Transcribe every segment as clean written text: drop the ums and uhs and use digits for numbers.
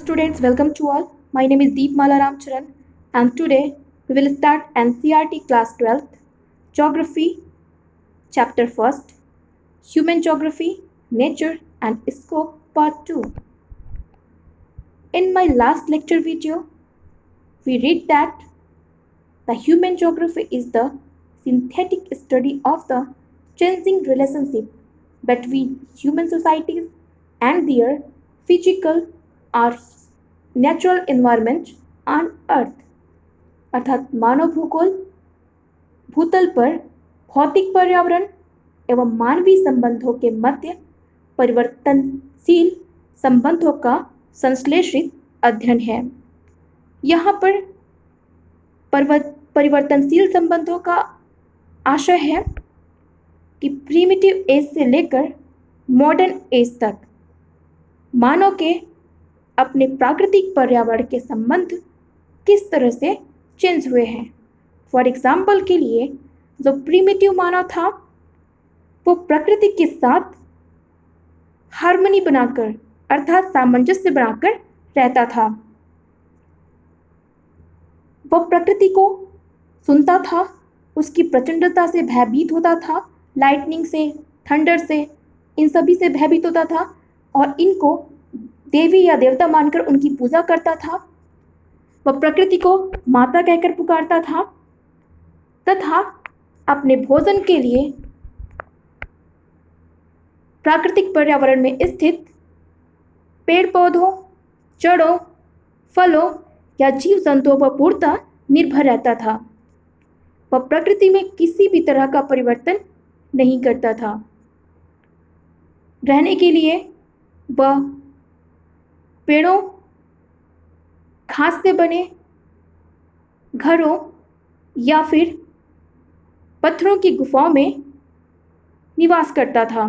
students, welcome to all. My name is Deep Mala Ramcharan, and today we will start NCRT class 12th Geography chapter 1st Human Geography, Nature and Scope part 2. In my last lecture video, we read that the human geography is the synthetic study of the changing relationship between human societies and their physical or natural environment on earth. अर्थात मानव भूगोल भूतल पर भौतिक पर्यावरण एवं मानवीय संबंधों के मध्य परिवर्तनशील संबंधों का संश्लेषित अध्ययन है। यहाँ पर परिवर्तनशील संबंधों का आशय है कि प्रीमिटिव एज से लेकर मॉडर्न एज तक मानव के अपने प्राकृतिक पर्यावरण के संबंध किस तरह से चेंज हुए हैं। फॉर एग्जाम्पल के लिए जो प्रीमिटिव मानव था वो प्रकृति के साथ हार्मनी बनाकर अर्थात सामंजस्य बनाकर रहता था। वह प्रकृति को सुनता था, उसकी प्रचंडता से भयभीत होता था, लाइटनिंग से, थंडर से, इन सभी से भयभीत होता था और इनको देवी या देवता मानकर उनकी पूजा करता था। वह प्रकृति को माता कहकर पुकारता था तथा अपने भोजन के लिए प्राकृतिक पर्यावरण में स्थित पेड़ पौधों, जड़ों, फलों या जीव जंतुओं पर पूर्णतः निर्भर रहता था। वह प्रकृति में किसी भी तरह का परिवर्तन नहीं करता था। रहने के लिए वह पेड़ों, घास से बने घरों या फिर पत्थरों की गुफाओं में निवास करता था।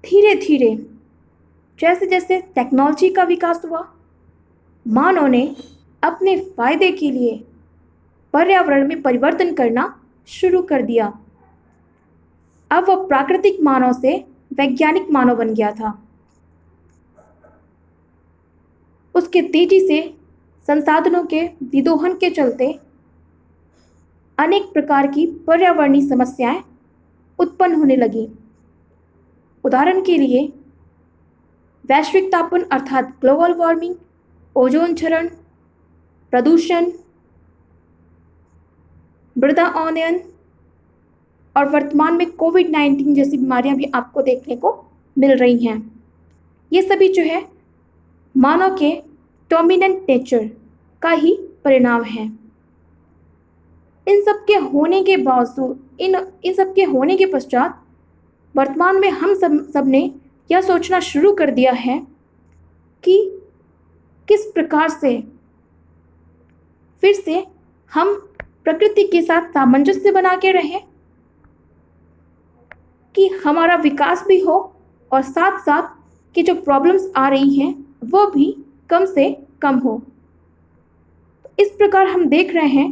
धीरे धीरे जैसे जैसे टेक्नोलॉजी का विकास हुआ, मानव ने अपने फायदे के लिए पर्यावरण में परिवर्तन करना शुरू कर दिया। अब वह प्राकृतिक मानव से वैज्ञानिक मानव बन गया था। उसके तेजी से संसाधनों के विदोहन के चलते अनेक प्रकार की पर्यावरणीय समस्याएं उत्पन्न होने लगी। उदाहरण के लिए वैश्विक तापन अर्थात ग्लोबल वार्मिंग, ओजोन क्षरण, प्रदूषण, मृदा अवनयन और वर्तमान में कोविड-19 जैसी बीमारियां भी आपको देखने को मिल रही हैं। ये सभी जो है मानव के डोमिनेंट नेचर का ही परिणाम है। इन सब के होने के बावजूद इन सब के होने के पश्चात वर्तमान में हम सब ने यह सोचना शुरू कर दिया है कि किस प्रकार से फिर से हम प्रकृति के साथ सामंजस्य बना के रहें कि हमारा विकास भी हो और साथ साथ कि जो प्रॉब्लम्स आ रही हैं वो भी कम से कम हो। इस प्रकार हम देख रहे हैं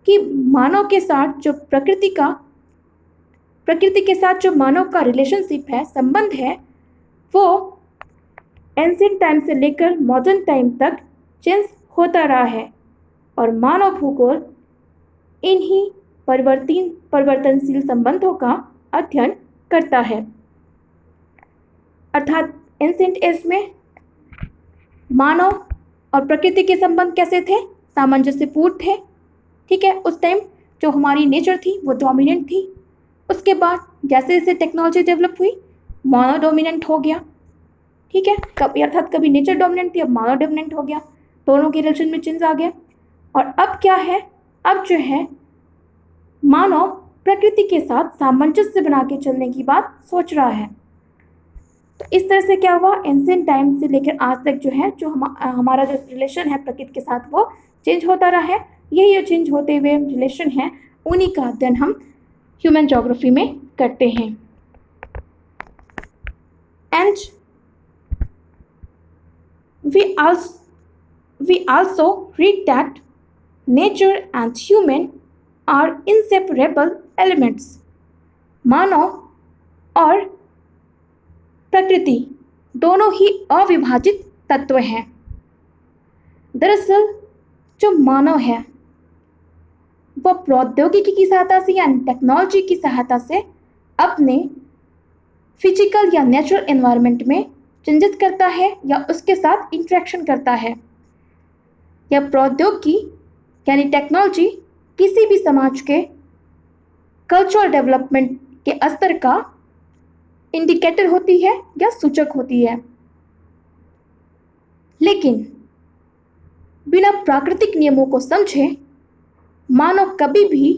कि मानव के साथ जो प्रकृति के साथ जो मानव का रिलेशनशिप है, संबंध है, वो एंशिएंट टाइम से लेकर मॉडर्न टाइम तक चेंज होता रहा है और मानव भूगोल इन्हीं परिवर्तनशील संबंधों का अध्ययन करता है। अर्थात एंशिएंट एज में मानव और प्रकृति के संबंध कैसे थे? सामंजस्यपूर्ण थे। ठीक है, उस टाइम जो हमारी नेचर थी वो डोमिनेंट थी। उसके बाद जैसे जैसे टेक्नोलॉजी डेवलप हुई, मानव डोमिनेंट हो गया। ठीक है, अर्थात कभी नेचर डोमिनेंट थी, अब मानव डोमिनेंट हो गया। दोनों के रिलेशन में चेंज आ गया। और अब क्या है? अब जो है मानव प्रकृति के साथ सामंजस्य बना के चलने की बात सोच रहा है। तो इस तरह से क्या हुआ, एंशिएंट टाइम से लेकर आज तक जो है जो हमारा जो रिलेशन है प्रकृति के साथ वो चेंज होता रहा है। यही जो चेंज होते हुए रिलेशन है उन्हीं का अध्ययन हम ह्यूमन ज्योग्राफी में करते हैं। And we also read that nature and human are inseparable elements. मानव और प्रकृति दोनों ही अविभाजित तत्व हैं। दरअसल जो मानव है वह प्रौद्योगिकी की सहायता से या टेक्नोलॉजी की सहायता से अपने फिजिकल या नेचुरल एनवायरनमेंट में चेंजेस करता है या उसके साथ इंटरेक्शन करता है। यह प्रौद्योगिकी यानी टेक्नोलॉजी किसी भी समाज के कल्चरल डेवलपमेंट के स्तर का इंडिकेटर होती है या सूचक होती है। लेकिन बिना प्राकृतिक नियमों को समझे मानव कभी भी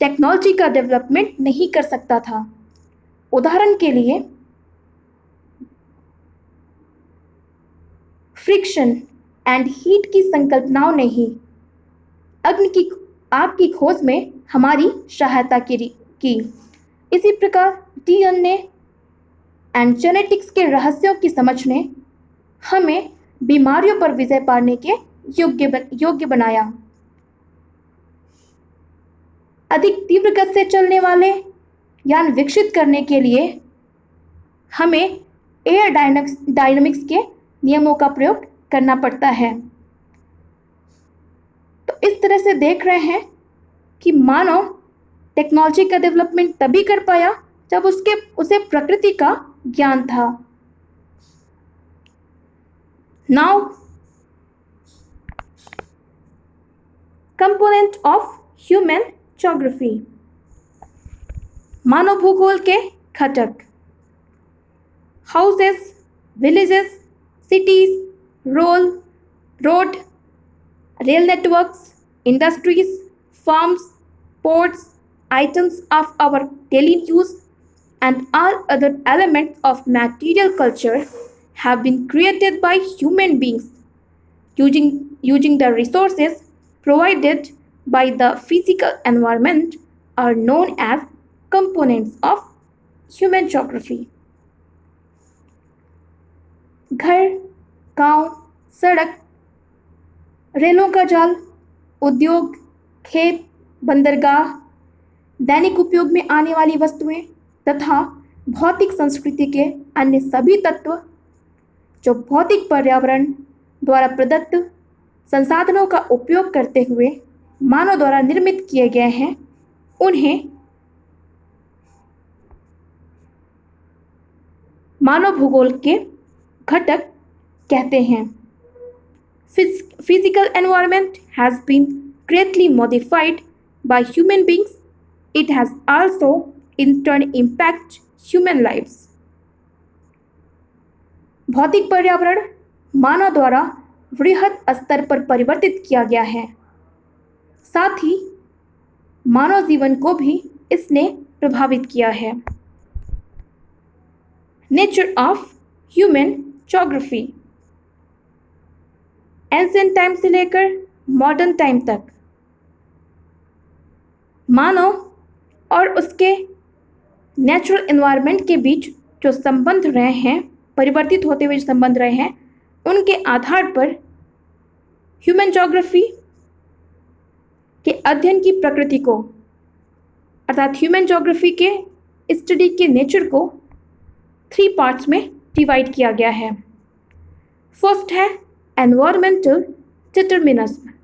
टेक्नोलॉजी का डेवलपमेंट नहीं कर सकता था। उदाहरण के लिए फ्रिक्शन एंड हीट की संकल्पनाओं ने ही आग की खोज में हमारी सहायता की। इसी प्रकार डीएनए एंड जेनेटिक्स के रहस्यों की समझ ने हमें बीमारियों पर विजय पाने के योग्य बनाया। अधिक तीव्र गति से चलने वाले यान विकसित करने के लिए हमें एयर डायनामिक्स के नियमों का प्रयोग करना पड़ता है। तो इस तरह से देख रहे हैं कि मानव टेक्नोलॉजी का डेवलपमेंट तभी कर पाया जब उसे प्रकृति का ज्ञान था। Now component of human geography, मानव भूगोल के घटक। Houses, villages, cities, road, rail networks, industries, farms, ports, items of our daily use, and all other elements of material culture have been created by human beings using the resources provided by the physical environment are known as components of human geography. घर, गांव, सड़क, रेलों का जाल, उद्योग, खेत, बंदरगाह, दैनिक उपयोग में आने वाली वस्तुएं तथा भौतिक संस्कृति के अन्य सभी तत्व जो भौतिक पर्यावरण द्वारा प्रदत्त संसाधनों का उपयोग करते हुए मानव द्वारा निर्मित किए गए हैं, उन्हें मानव भूगोल के घटक कहते हैं। Physical environment has been greatly modified by human beings. It has also in turn impacted human lives. भौतिक पर्यावरण मानव द्वारा वृहद स्तर पर परिवर्तित किया गया है, साथ ही मानव जीवन को भी इसने प्रभावित किया है। Nature of human geography, ancient time से लेकर मॉडर्न टाइम तक मानव और उसके नेचुरल एनवायरनमेंट के बीच जो संबंध रहे हैं, परिवर्तित होते हुए जो संबंध रहे हैं, उनके आधार पर ह्यूमन ज्योग्राफी के अध्ययन की प्रकृति को अर्थात ह्यूमन ज्योग्राफी के स्टडी के नेचर को 3 पार्ट्स में डिवाइड किया गया है। फर्स्ट है environmental determinism.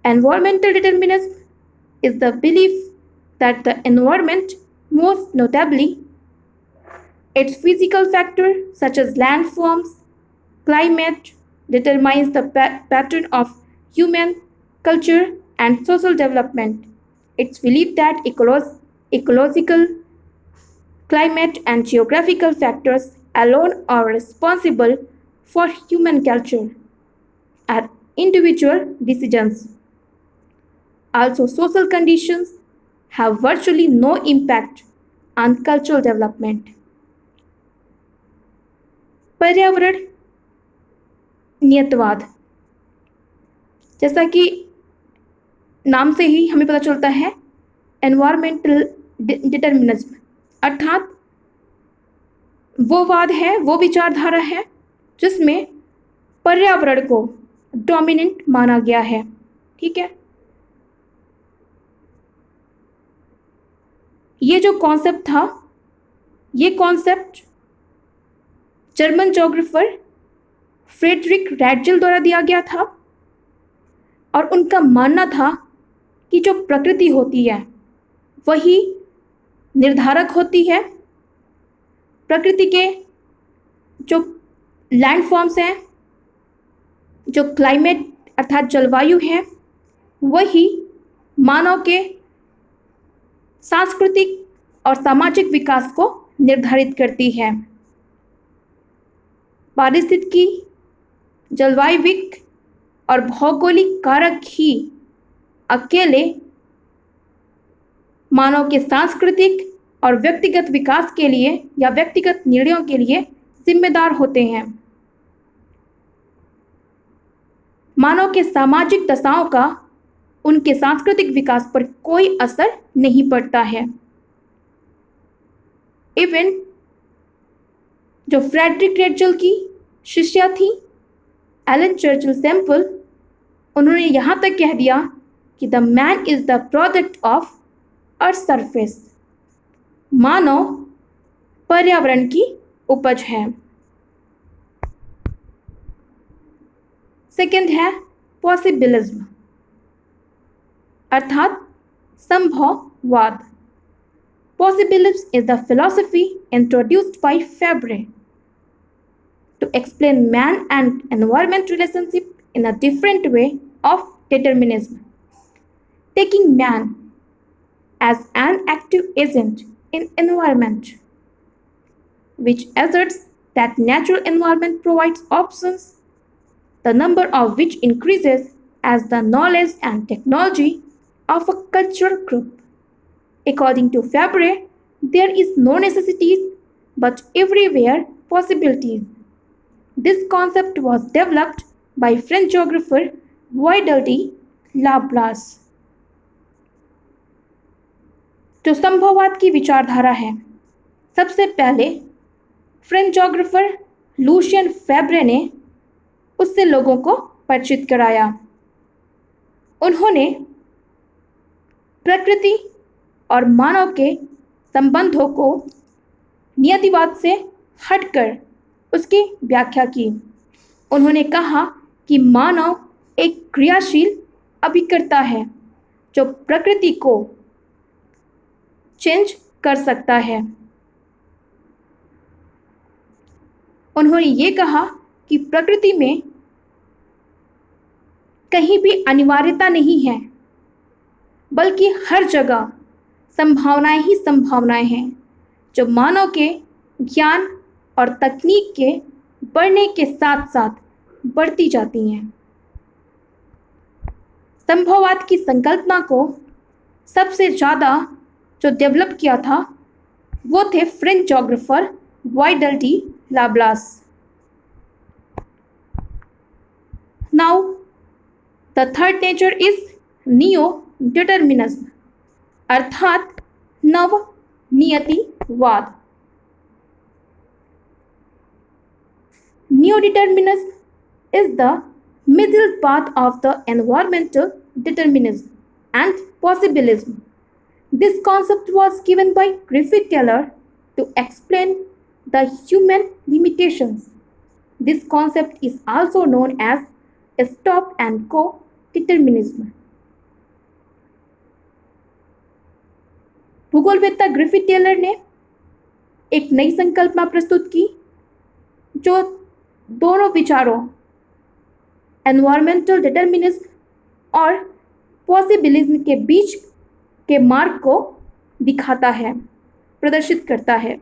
Environmental determinism is the belief that the environment, most notably its physical factors such as landforms, climate, determines the pattern of human culture and social development. It's believed that ecological, climate, and geographical factors alone are responsible for human culture and individual decisions. Also, social conditions have virtually no impact on cultural development. पर्यावरण नियतवाद, जैसा कि नाम से ही हमें पता चलता है, environmental determinism अर्थात वो वाद है, वो विचारधारा है जिसमें पर्यावरण को डोमिनेंट माना गया है। ठीक है, ये जो कॉन्सेप्ट था, ये कॉन्सेप्ट जर्मन जोग्राफर फ्रेडरिक रैटजेल द्वारा दिया गया था और उनका मानना था कि जो प्रकृति होती है वही निर्धारक होती है। प्रकृति के जो लैंडफॉर्म्स हैं, जो क्लाइमेट अर्थात जलवायु है, वही मानव के सांस्कृतिक और सामाजिक विकास को निर्धारित करती है। पारिस्थितिकी, जलवायविक और भौगोलिक कारक ही अकेले मानव के सांस्कृतिक और व्यक्तिगत विकास के लिए या व्यक्तिगत निर्णयों के लिए जिम्मेदार होते हैं। मानव के सामाजिक दशाओं का उनके सांस्कृतिक विकास पर कोई असर नहीं पड़ता है। इवन जो फ्रेडरिक रैटजेल की शिष्या थी एलन चर्चिल सैम्पल, उन्होंने यहाँ तक कह दिया कि the man is the product of earth surface. मानव पर्यावरण की उपज है। सेकंड है पॉसिबिलिज्म अर्थात संभववाद। Possibilism is the philosophy introduced by Fabre to explain man and environment relationship in a different way of determinism, taking man as an active agent in environment, which asserts that natural environment provides options, the number of which increases as the knowledge and technology of a cultural group. According to Fabre, there is no necessities but everywhere possibilities. This concept was developed by French geographer Guy de Laplace. जो संभववाद की विचारधारा है, सबसे पहले French geographer Lucian फेब्रे ने उससे लोगों को परिचित कराया। उन्होंने प्रकृति और मानव के संबंधों को नियतिवाद से हटकर उसकी व्याख्या की। उन्होंने कहा कि मानव एक क्रियाशील अभिकर्ता है जो प्रकृति को चेंज कर सकता है। उन्होंने ये कहा कि प्रकृति में कहीं भी अनिवार्यता नहीं है, बल्कि हर जगह संभावनाएं ही संभावनाएं हैं जो मानव के ज्ञान और तकनीक के बढ़ने के साथ साथ बढ़ती जाती हैं। संभववाद की संकल्पना को सबसे ज़्यादा जो डेवलप किया था वो थे French geographer Vidal de la Blache. Now the third nature is neo determinism अर्थात नव नियतिवाद। Neo-determinism is the middle path of the environmental determinism and possibilism. This concept was given by Griffith Taylor to explain the human limitations. This concept is also known as stop and go determinism. भूगोलवेत्ता Griffith Taylor ने एक नई संकल्पना प्रस्तुत की जो दोनों विचारों एनवायरमेंटल डिटर्मिनिज्म और पॉसिबिलिज्म के बीच के मार्ग को दिखाता है, प्रदर्शित करता है।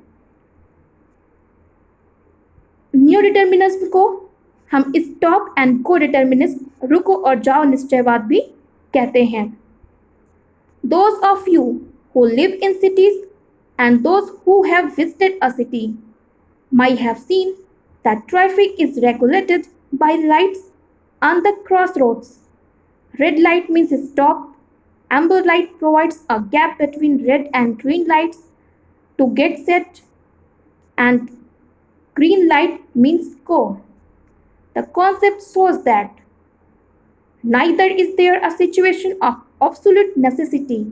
न्यू डिटर्मिनिज्म को हम स्टॉप एंड गो डिटर्मिनिज्म, रुको और जाओ निश्चयवाद भी कहते हैं। Those of you who live in cities and those who have visited a city might have seen that traffic is regulated by lights on the crossroads. Red light means stop, amber light provides a gap between red and green lights to get set, and green light means go. The concept shows that neither is there a situation of absolute necessity,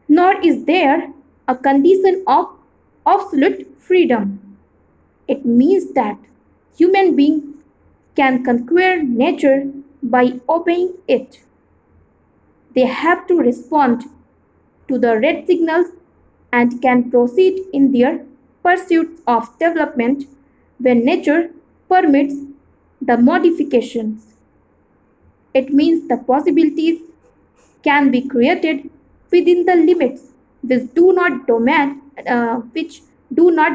nor is there a condition of absolute freedom. It means that human beings can conquer nature by obeying it. They have to respond to the red signals and can proceed in their pursuit of development when nature permits the modifications. It means the possibilities can be created within the limits which do not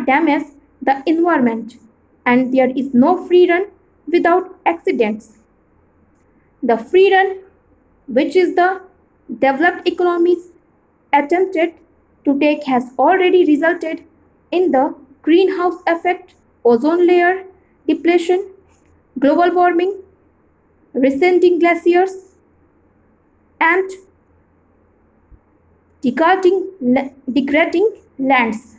damage the environment, and there is no free run without accidents. The free run, which is the developed economies attempted to take, has already resulted in the greenhouse effect, ozone layer depletion, global warming, receding glaciers, and degrading lands.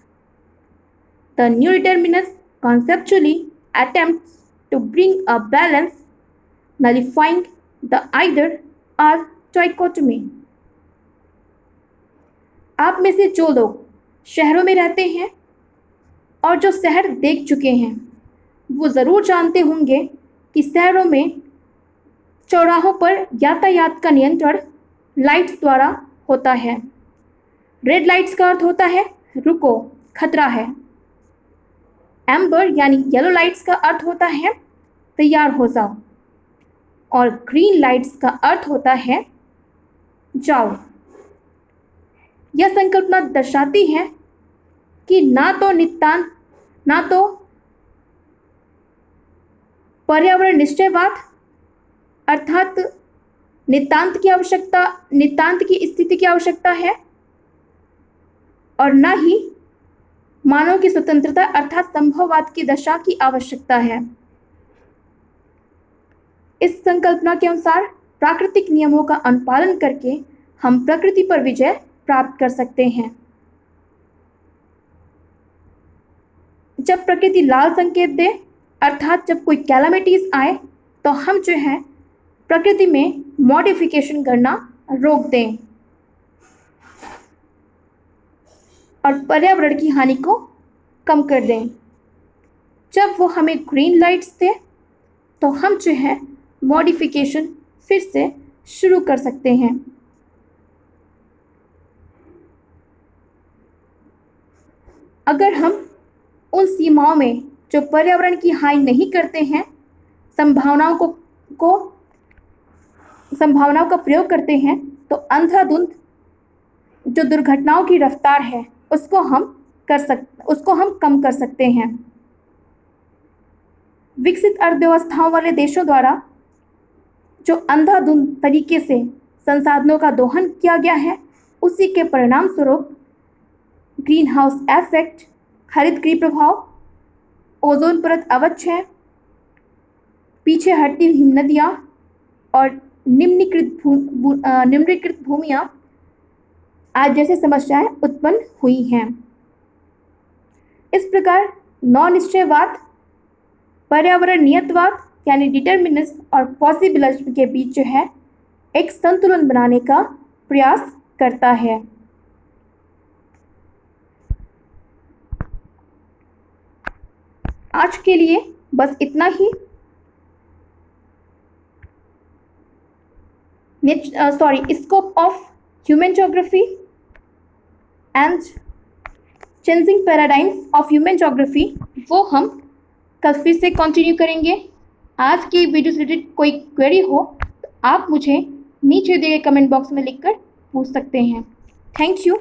The new determinist conceptually attempts to bring a balance, nullifying the either or dichotomy. आप में से जो लोग शहरों में रहते हैं और जो शहर देख चुके हैं वो ज़रूर जानते होंगे कि शहरों में चौराहों पर यातायात का नियंत्रण लाइट्स द्वारा होता है। रेड लाइट्स का अर्थ होता है रुको, खतरा है। एम्बर यानी येलो लाइट्स का अर्थ होता है तैयार हो जाओ, और ग्रीन लाइट्स का अर्थ होता है जाओ। यह संकल्पना दर्शाती है कि ना तो पर्यावरण निश्चयवाद अर्थात नितांत की स्थिति की आवश्यकता है, और न ही मानव की स्वतंत्रता अर्थात संभववाद की दशा की आवश्यकता है। इस संकल्पना के अनुसार प्राकृतिक नियमों का अनुपालन करके हम प्रकृति पर विजय प्राप्त कर सकते हैं। जब प्रकृति लाल संकेत दे अर्थात जब कोई कैलामिटीज आए तो हम जो है प्रकृति में मॉडिफिकेशन करना रोक दें और पर्यावरण की हानि को कम कर दें। जब वो हमें ग्रीन लाइट्स दे तो हम जो है मॉडिफिकेशन फिर से शुरू कर सकते हैं। अगर हम उन सीमाओं में जो पर्यावरण की हानि नहीं करते हैं संभावनाओं का प्रयोग करते हैं तो अंधाधुंध जो दुर्घटनाओं की रफ्तार है उसको हम कम कर सकते हैं। विकसित अर्थव्यवस्थाओं वाले देशों द्वारा जो अंधाधुंध तरीके से संसाधनों का दोहन किया गया है उसी के परिणाम स्वरूप ग्रीन हाउस इफेक्ट, हरित गृह प्रभाव, ओजोन परत अवक्षय, पीछे हटती हिमनदियाँ और निम्नीकृत भूमियाँ आज जैसे समस्याएं उत्पन्न हुई हैं। इस प्रकार नौ निश्चयवाद पर्यावरण नियतवाद यानी डिटर्मिनिज्म और पॉसिबिलिज्म के बीच जो है एक संतुलन बनाने का प्रयास करता है। आज के लिए बस इतना ही। Scope of human geography and changing paradigms of human geography वो हम कल फिर से कंटिन्यू करेंगे। आज की वीडियो से रिलेटेड कोई क्वेरी हो तो आप मुझे नीचे दिए गए कमेंट बॉक्स में लिखकर पूछ सकते हैं। Thank you.